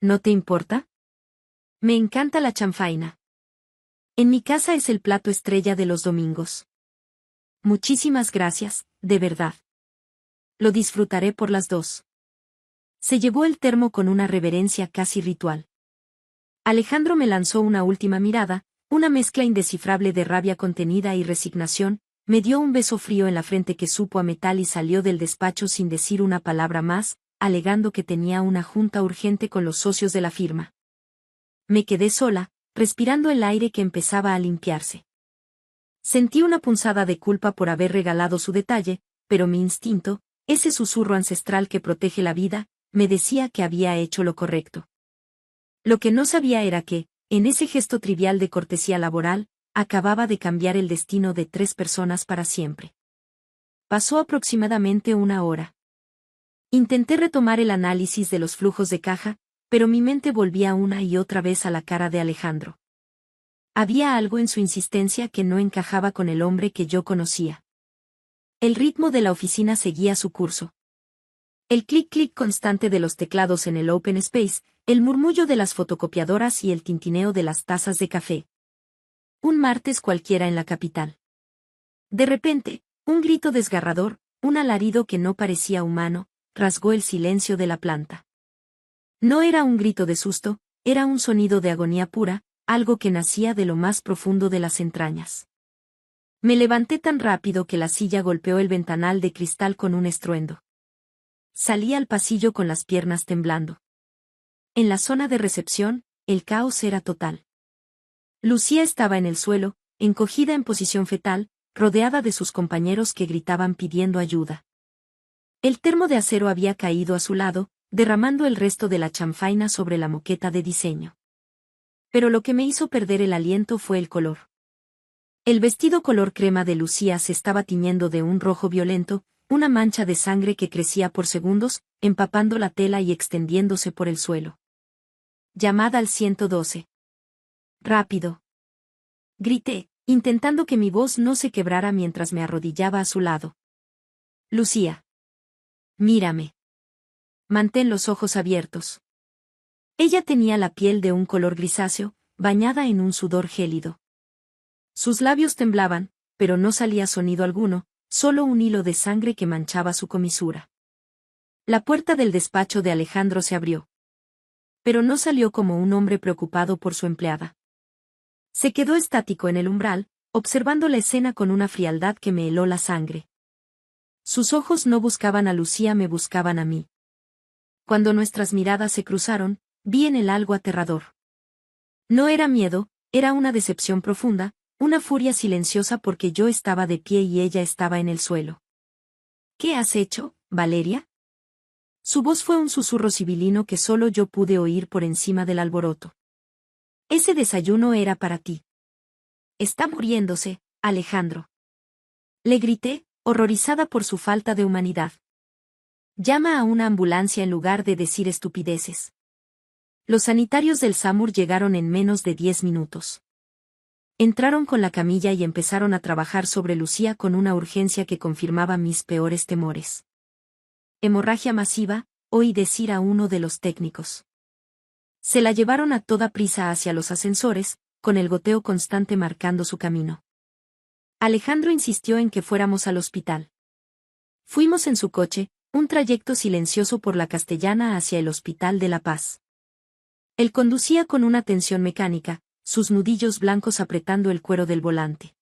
¿No te importa? Me encanta la chanfaina. En mi casa es el plato estrella de los domingos. Muchísimas gracias, de verdad. Lo disfrutaré por las dos. Se llevó el termo con una reverencia casi ritual. Alejandro me lanzó una última mirada, una mezcla indescifrable de rabia contenida y resignación, me dio un beso frío en la frente que supo a metal y salió del despacho sin decir una palabra más, alegando que tenía una junta urgente con los socios de la firma. Me quedé sola, respirando el aire que empezaba a limpiarse. Sentí una punzada de culpa por haber regalado su detalle, pero mi instinto, ese susurro ancestral que protege la vida, me decía que había hecho lo correcto. Lo que no sabía era que, en ese gesto trivial de cortesía laboral, acababa de cambiar el destino de 3 personas para siempre. Pasó aproximadamente una hora. Intenté retomar el análisis de los flujos de caja, pero mi mente volvía una y otra vez a la cara de Alejandro. Había algo en su insistencia que no encajaba con el hombre que yo conocía. El ritmo de la oficina seguía su curso. El clic-clic constante de los teclados en el open space, el murmullo de las fotocopiadoras y el tintineo de las tazas de café. Un martes cualquiera en la capital. De repente, un grito desgarrador, un alarido que no parecía humano, rasgó el silencio de la planta. No era un grito de susto, era un sonido de agonía pura, algo que nacía de lo más profundo de las entrañas. Me levanté tan rápido que la silla golpeó el ventanal de cristal con un estruendo. Salí al pasillo con las piernas temblando. En la zona de recepción, el caos era total. Lucía estaba en el suelo, encogida en posición fetal, rodeada de sus compañeros que gritaban pidiendo ayuda. El termo de acero había caído a su lado, derramando el resto de la chanfaina sobre la moqueta de diseño. Pero lo que me hizo perder el aliento fue el color. El vestido color crema de Lucía se estaba tiñendo de un rojo violento, una mancha de sangre que crecía por segundos, empapando la tela y extendiéndose por el suelo. Llamada al 112. Rápido. Grité, intentando que mi voz no se quebrara mientras me arrodillaba a su lado. Lucía. Mírame. Mantén los ojos abiertos. Ella tenía la piel de un color grisáceo, bañada en un sudor gélido. Sus labios temblaban, pero no salía sonido alguno, solo un hilo de sangre que manchaba su comisura. La puerta del despacho de Alejandro se abrió. Pero no salió como un hombre preocupado por su empleada. Se quedó estático en el umbral, observando la escena con una frialdad que me heló la sangre. Sus ojos no buscaban a Lucía, me buscaban a mí. Cuando nuestras miradas se cruzaron, vi en él algo aterrador. No era miedo, era una decepción profunda, una furia silenciosa porque yo estaba de pie y ella estaba en el suelo. ¿Qué has hecho, Valeria? Su voz fue un susurro sibilino que solo yo pude oír por encima del alboroto. Ese desayuno era para ti. Está muriéndose, Alejandro. Le grité, horrorizada por su falta de humanidad. Llama a una ambulancia en lugar de decir estupideces. Los sanitarios del SAMUR llegaron en menos de 10 minutos. Entraron con la camilla y empezaron a trabajar sobre Lucía con una urgencia que confirmaba mis peores temores. Hemorragia masiva, oí decir a uno de los técnicos. Se la llevaron a toda prisa hacia los ascensores, con el goteo constante marcando su camino. Alejandro insistió en que fuéramos al hospital. Fuimos en su coche, un trayecto silencioso por la Castellana hacia el Hospital de La Paz. Él conducía con una tensión mecánica, sus nudillos blancos apretando el cuero del volante.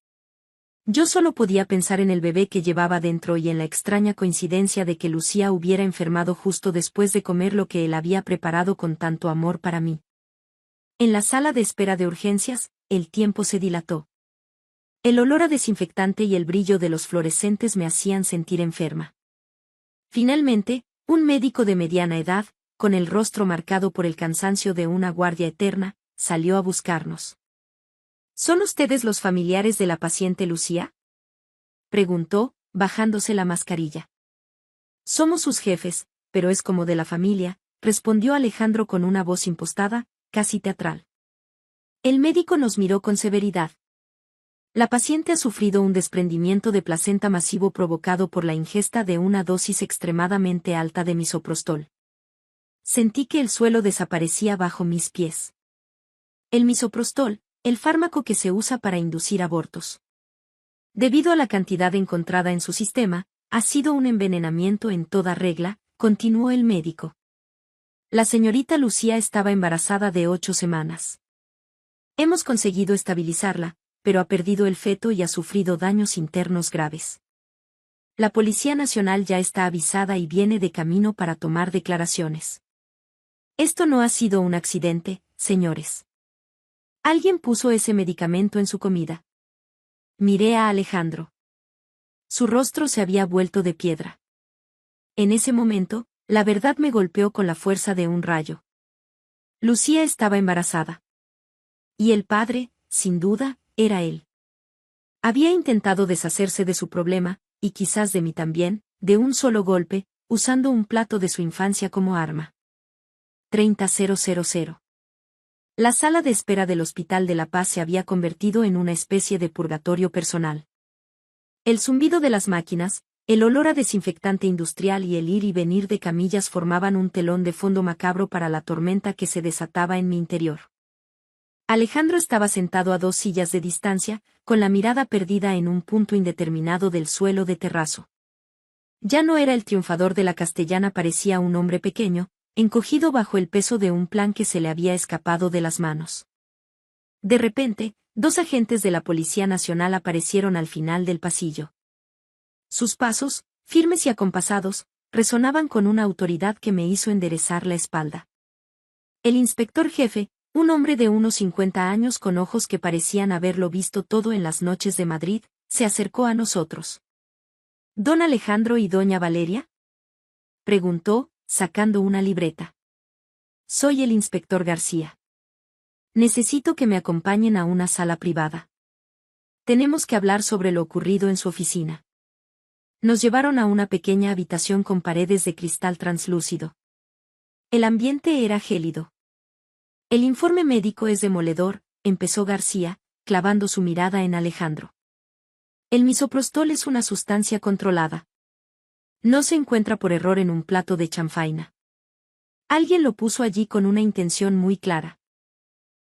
Yo solo podía pensar en el bebé que llevaba dentro y en la extraña coincidencia de que Lucía hubiera enfermado justo después de comer lo que él había preparado con tanto amor para mí. En la sala de espera de urgencias, el tiempo se dilató. El olor a desinfectante y el brillo de los fluorescentes me hacían sentir enferma. Finalmente, un médico de mediana edad, con el rostro marcado por el cansancio de una guardia eterna, salió a buscarnos. ¿Son ustedes los familiares de la paciente Lucía? Preguntó, bajándose la mascarilla. Somos sus jefes, pero es como de la familia, respondió Alejandro con una voz impostada, casi teatral. El médico nos miró con severidad. La paciente ha sufrido un desprendimiento de placenta masivo provocado por la ingesta de una dosis extremadamente alta de misoprostol. Sentí que el suelo desaparecía bajo mis pies. El misoprostol, el fármaco que se usa para inducir abortos. Debido a la cantidad encontrada en su sistema, ha sido un envenenamiento en toda regla, continuó el médico. La señorita Lucía estaba embarazada de 8 semanas. Hemos conseguido estabilizarla, pero ha perdido el feto y ha sufrido daños internos graves. La Policía Nacional ya está avisada y viene de camino para tomar declaraciones. Esto no ha sido un accidente, señores. Alguien puso ese medicamento en su comida. Miré a Alejandro. Su rostro se había vuelto de piedra. En ese momento, la verdad me golpeó con la fuerza de un rayo. Lucía estaba embarazada. Y el padre, sin duda, era él. Había intentado deshacerse de su problema, y quizás de mí también, de un solo golpe, usando un plato de su infancia como arma. 30.000. La sala de espera del Hospital de la Paz se había convertido en una especie de purgatorio personal. El zumbido de las máquinas, el olor a desinfectante industrial y el ir y venir de camillas formaban un telón de fondo macabro para la tormenta que se desataba en mi interior. Alejandro estaba sentado a 2 sillas de distancia, con la mirada perdida en un punto indeterminado del suelo de terrazo. Ya no era el triunfador de la Castellana, parecía un hombre pequeño, encogido bajo el peso de un plan que se le había escapado de las manos. De repente, 2 agentes de la Policía Nacional aparecieron al final del pasillo. Sus pasos, firmes y acompasados, resonaban con una autoridad que me hizo enderezar la espalda. El inspector jefe, un hombre de unos 50 años con ojos que parecían haberlo visto todo en las noches de Madrid, se acercó a nosotros. ¿Don Alejandro y doña Valeria?, preguntó, sacando una libreta. Soy el inspector García. Necesito que me acompañen a una sala privada. Tenemos que hablar sobre lo ocurrido en su oficina. Nos llevaron a una pequeña habitación con paredes de cristal translúcido. El ambiente era gélido. El informe médico es demoledor, empezó García, clavando su mirada en Alejandro. El misoprostol es una sustancia controlada. No se encuentra por error en un plato de chanfaina. Alguien lo puso allí con una intención muy clara.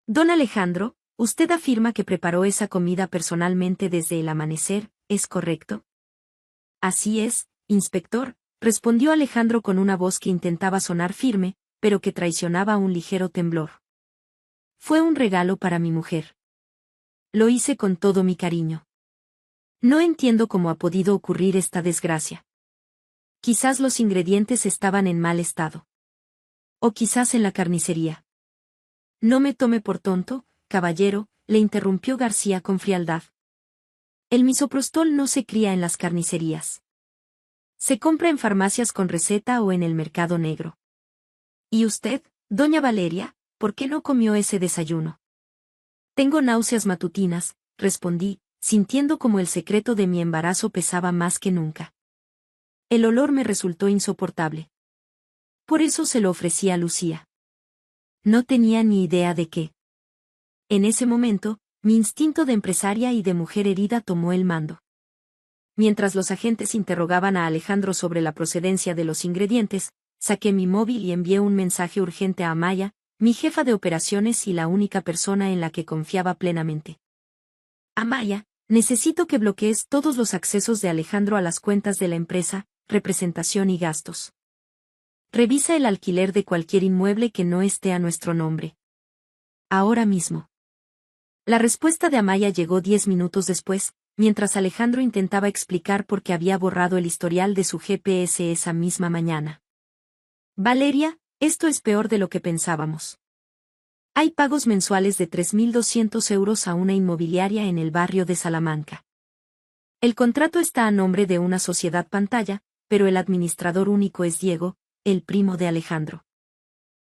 Don Alejandro, usted afirma que preparó esa comida personalmente desde el amanecer, ¿es correcto? Así es, inspector, respondió Alejandro con una voz que intentaba sonar firme, pero que traicionaba un ligero temblor. Fue un regalo para mi mujer. Lo hice con todo mi cariño. No entiendo cómo ha podido ocurrir esta desgracia. Quizás los ingredientes estaban en mal estado. O quizás en la carnicería. No me tome por tonto, caballero, le interrumpió García con frialdad. El misoprostol no se cría en las carnicerías. Se compra en farmacias con receta o en el mercado negro. ¿Y usted, doña Valeria, por qué no comió ese desayuno? Tengo náuseas matutinas, respondí, sintiendo como el secreto de mi embarazo pesaba más que nunca. El olor me resultó insoportable. Por eso se lo ofrecí a Lucía. No tenía ni idea de qué. En ese momento, mi instinto de empresaria y de mujer herida tomó el mando. Mientras los agentes interrogaban a Alejandro sobre la procedencia de los ingredientes, saqué mi móvil y envié un mensaje urgente a Amaya, mi jefa de operaciones y la única persona en la que confiaba plenamente. Amaya, necesito que bloquees todos los accesos de Alejandro a las cuentas de la empresa, representación y gastos. Revisa el alquiler de cualquier inmueble que no esté a nuestro nombre. Ahora mismo. La respuesta de Amaya llegó 10 minutos después, mientras Alejandro intentaba explicar por qué había borrado el historial de su GPS esa misma mañana. Valeria, esto es peor de lo que pensábamos. Hay pagos mensuales de 3.200 euros a una inmobiliaria en el barrio de Salamanca. El contrato está a nombre de una sociedad pantalla, pero el administrador único es Diego, el primo de Alejandro.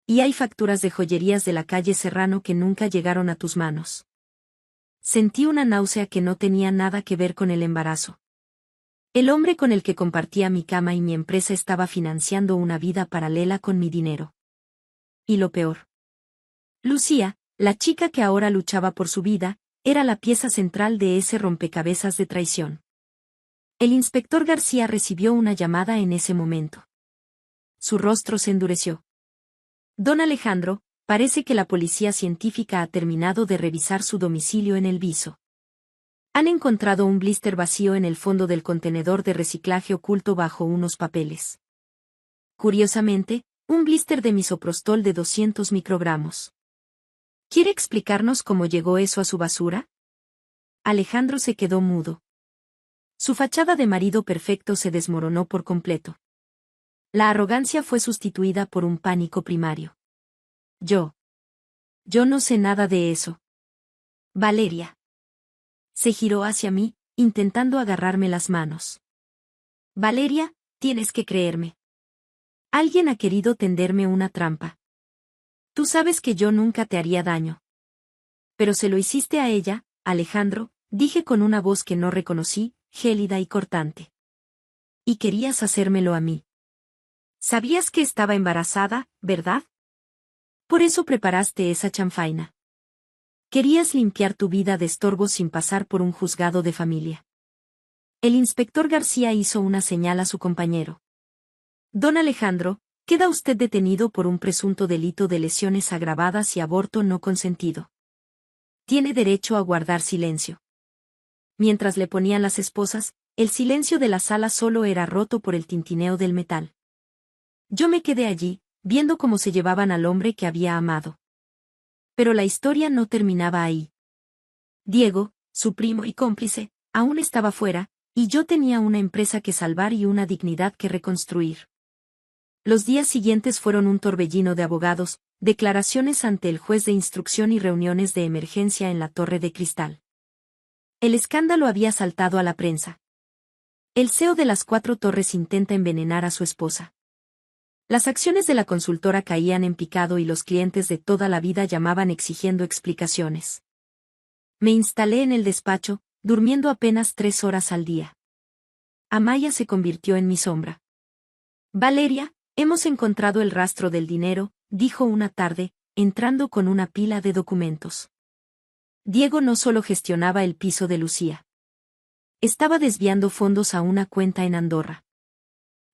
Y hay facturas de joyerías de la calle Serrano que nunca llegaron a tus manos. Sentí una náusea que no tenía nada que ver con el embarazo. El hombre con el que compartía mi cama y mi empresa estaba financiando una vida paralela con mi dinero. Y lo peor. Lucía, la chica que ahora luchaba por su vida, era la pieza central de ese rompecabezas de traición. El inspector García recibió una llamada en ese momento. Su rostro se endureció. Don Alejandro, parece que la policía científica ha terminado de revisar su domicilio en El Viso. Han encontrado un blister vacío en el fondo del contenedor de reciclaje oculto bajo unos papeles. Curiosamente, un blister de misoprostol de 200 microgramos. ¿Quiere explicarnos cómo llegó eso a su basura? Alejandro se quedó mudo. Su fachada de marido perfecto se desmoronó por completo. La arrogancia fue sustituida por un pánico primario. Yo no sé nada de eso. Valeria. Se giró hacia mí, intentando agarrarme las manos. Valeria, tienes que creerme. Alguien ha querido tenderme una trampa. Tú sabes que yo nunca te haría daño. Pero se lo hiciste a ella, Alejandro, dije con una voz que no reconocí, gélida y cortante. Y querías hacérmelo a mí. Sabías que estaba embarazada, ¿verdad? Por eso preparaste esa chanfaina. Querías limpiar tu vida de estorbos sin pasar por un juzgado de familia. El inspector García hizo una señal a su compañero. Don Alejandro, queda usted detenido por un presunto delito de lesiones agravadas y aborto no consentido. Tiene derecho a guardar silencio. Mientras le ponían las esposas, el silencio de la sala solo era roto por el tintineo del metal. Yo me quedé allí, viendo cómo se llevaban al hombre que había amado. Pero la historia no terminaba ahí. Diego, su primo y cómplice, aún estaba fuera, y yo tenía una empresa que salvar y una dignidad que reconstruir. Los días siguientes fueron un torbellino de abogados, declaraciones ante el juez de instrucción y reuniones de emergencia en la Torre de Cristal. El escándalo había saltado a la prensa. El CEO de las 4 Torres intenta envenenar a su esposa. Las acciones de la consultora caían en picado y los clientes de toda la vida llamaban exigiendo explicaciones. Me instalé en el despacho, durmiendo apenas 3 horas al día. Amaya se convirtió en mi sombra. Valeria, hemos encontrado el rastro del dinero, dijo una tarde, entrando con una pila de documentos. Diego no solo gestionaba el piso de Lucía. Estaba desviando fondos a una cuenta en Andorra.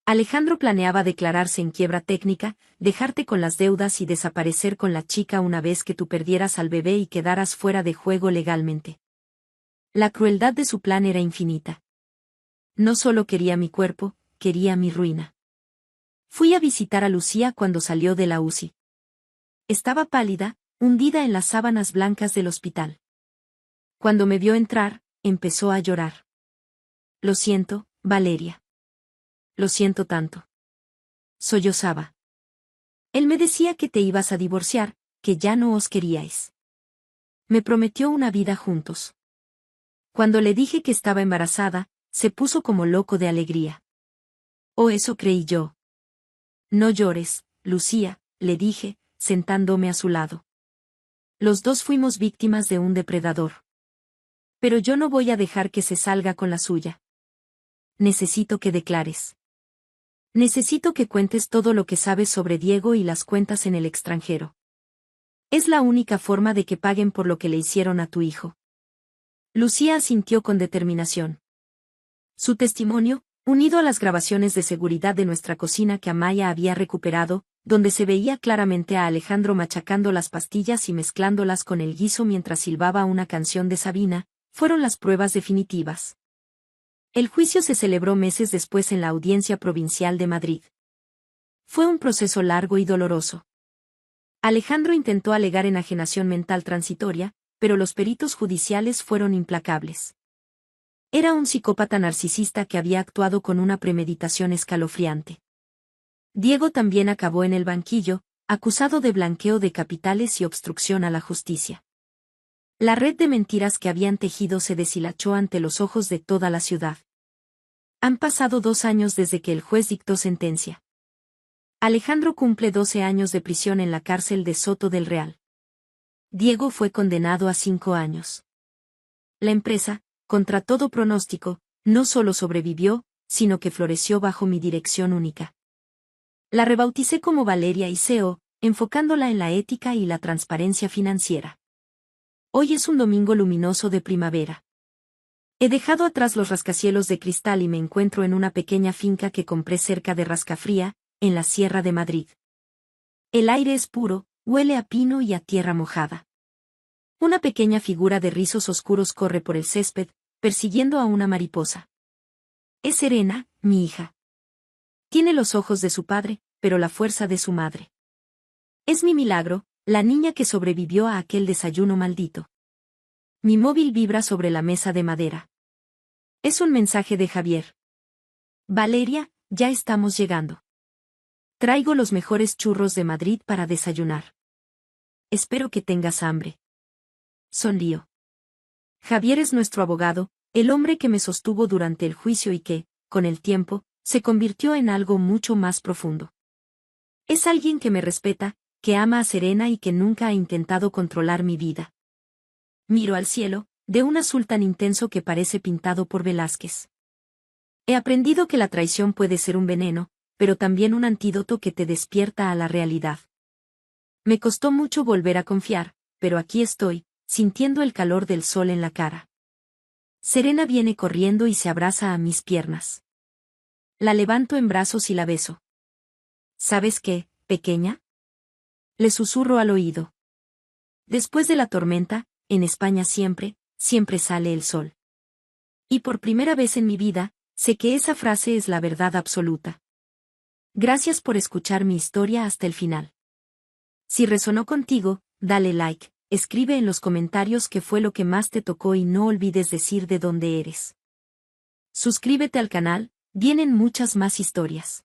Alejandro planeaba declararse en quiebra técnica, dejarte con las deudas y desaparecer con la chica una vez que tú perdieras al bebé y quedaras fuera de juego legalmente. La crueldad de su plan era infinita. No solo quería mi cuerpo, quería mi ruina. Fui a visitar a Lucía cuando salió de la UCI. Estaba pálida, hundida en las sábanas blancas del hospital. Cuando me vio entrar, empezó a llorar. Lo siento, Valeria. Lo siento tanto. Sollozaba. Él me decía que te ibas a divorciar, que ya no os queríais. Me prometió una vida juntos. Cuando le dije que estaba embarazada, se puso como loco de alegría. Oh, eso creí yo. No llores, Lucía, le dije, sentándome a su lado. Los dos fuimos víctimas de un depredador. Pero yo no voy a dejar que se salga con la suya. Necesito que declares. Necesito que cuentes todo lo que sabes sobre Diego y las cuentas en el extranjero. Es la única forma de que paguen por lo que le hicieron a tu hijo. Lucía asintió con determinación. Su testimonio, unido a las grabaciones de seguridad de nuestra cocina que Amaya había recuperado, donde se veía claramente a Alejandro machacando las pastillas y mezclándolas con el guiso mientras silbaba una canción de Sabina, fueron las pruebas definitivas. El juicio se celebró meses después en la Audiencia Provincial de Madrid. Fue un proceso largo y doloroso. Alejandro intentó alegar enajenación mental transitoria, pero los peritos judiciales fueron implacables. Era un psicópata narcisista que había actuado con una premeditación escalofriante. Diego también acabó en el banquillo, acusado de blanqueo de capitales y obstrucción a la justicia. La red de mentiras que habían tejido se deshilachó ante los ojos de toda la ciudad. Han pasado 2 años desde que el juez dictó sentencia. Alejandro cumple 12 años de prisión en la cárcel de Soto del Real. Diego fue condenado a 5 años. La empresa, contra todo pronóstico, no solo sobrevivió, sino que floreció bajo mi dirección única. La rebauticé como Valeria y CEO, enfocándola en la ética y la transparencia financiera. Hoy es un domingo luminoso de primavera. He dejado atrás los rascacielos de cristal y me encuentro en una pequeña finca que compré cerca de Rascafría, en la Sierra de Madrid. El aire es puro, huele a pino y a tierra mojada. Una pequeña figura de rizos oscuros corre por el césped, persiguiendo a una mariposa. Es Serena, mi hija. Tiene los ojos de su padre, pero la fuerza de su madre. Es mi milagro, la niña que sobrevivió a aquel desayuno maldito. Mi móvil vibra sobre la mesa de madera. Es un mensaje de Javier. Valeria, ya estamos llegando. Traigo los mejores churros de Madrid para desayunar. Espero que tengas hambre. Sonrío. Javier es nuestro abogado, el hombre que me sostuvo durante el juicio y que, con el tiempo, se convirtió en algo mucho más profundo. Es alguien que me respeta, que ama a Serena y que nunca ha intentado controlar mi vida. Miro al cielo, de un azul tan intenso que parece pintado por Velázquez. He aprendido que la traición puede ser un veneno, pero también un antídoto que te despierta a la realidad. Me costó mucho volver a confiar, pero aquí estoy, sintiendo el calor del sol en la cara. Serena viene corriendo y se abraza a mis piernas. La levanto en brazos y la beso. ¿Sabes qué, pequeña? Le susurro al oído. Después de la tormenta, en España siempre, siempre sale el sol. Y por primera vez en mi vida, sé que esa frase es la verdad absoluta. Gracias por escuchar mi historia hasta el final. Si resonó contigo, dale like, escribe en los comentarios qué fue lo que más te tocó y no olvides decir de dónde eres. Suscríbete al canal, vienen muchas más historias.